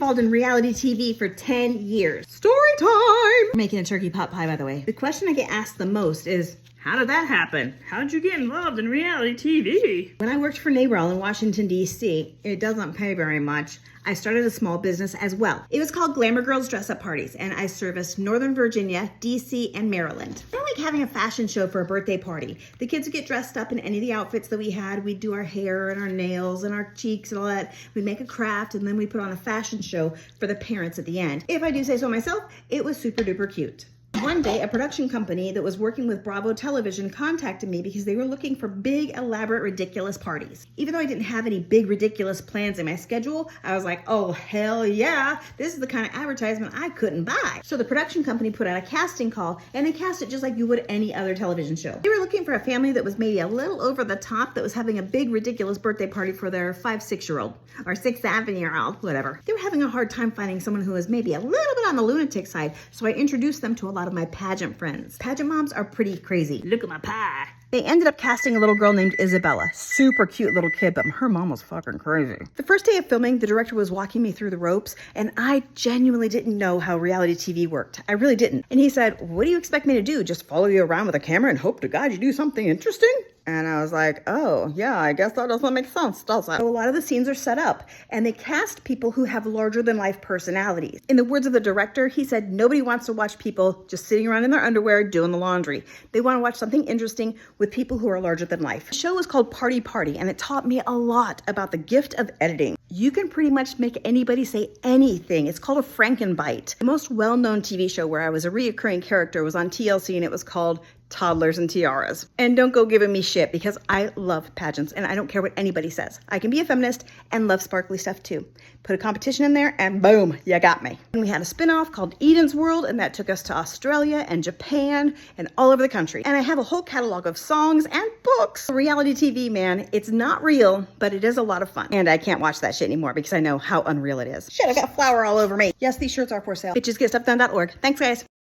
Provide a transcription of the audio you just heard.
involved in reality TV for 10 years. Story time! We're making a turkey pot pie, by the way. The question I get asked the most is, how did that happen? How'd you get involved in reality TV? When I worked for NARAL in Washington, D.C., it doesn't pay very much. I started a small business as well. It was called Glamour Girls Dress Up Parties, and I serviced Northern Virginia, D.C., and Maryland. I like having a fashion show for a birthday party. The kids would get dressed up in any of the outfits that we had. We'd do our hair and our nails and our cheeks and all that. We'd make a craft, and then we'd put on a fashion show for the parents at the end. If I do say so myself, it was super duper cute. One day, a production company that was working with Bravo Television contacted me because they were looking for big, elaborate, ridiculous parties. Even though I didn't have any big, ridiculous plans in my schedule, I was like, oh, hell yeah, this is the kind of advertisement I couldn't buy. So the production company put out a casting call, and they cast it just like you would any other television show. They were looking for a family that was maybe a little over the top, that was having a big, ridiculous birthday party for their 5-6-year-old, or 6-7-year-old, whatever. They were having a hard time finding someone who was maybe a little bit on the lunatic side, so I introduced them to a lot of my pageant friends. Pageant moms are pretty crazy. Look at my pie. They ended up casting a little girl named Isabella. Super cute little kid, but her mom was fucking crazy. The first day of filming, the director was walking me through the ropes, and I genuinely didn't know how reality TV worked. I really didn't. And he said, what do you expect me to do? Just follow you around with a camera and hope to God you do something interesting? And I was like, oh, yeah, I guess that doesn't make sense, does it? So a lot of the scenes are set up, and they cast people who have larger-than-life personalities. In the words of the director, he said, nobody wants to watch people just sitting around in their underwear doing the laundry. They want to watch something interesting with people who are larger than life. The show was called Party Party, and it taught me a lot about the gift of editing. You can pretty much make anybody say anything. It's called a Frankenbite. The most well-known TV show where I was a reoccurring character was on TLC, and it was called Toddlers and Tiaras. And don't go giving me shit, because I love pageants and I don't care what anybody says. I can be a feminist and love sparkly stuff too. Put a competition in there and boom, you got me. And we had a spin-off called Eden's World, and that took us to Australia and Japan and all over the country. And I have a whole catalog of songs and books. Reality TV, man, it's not real, but it is a lot of fun. And I can't watch that shit anymore because I know how unreal it is. Shit, I got flour all over me. Yes, these shirts are for sale. Bitchesgetstuffdone.org. Thanks, guys.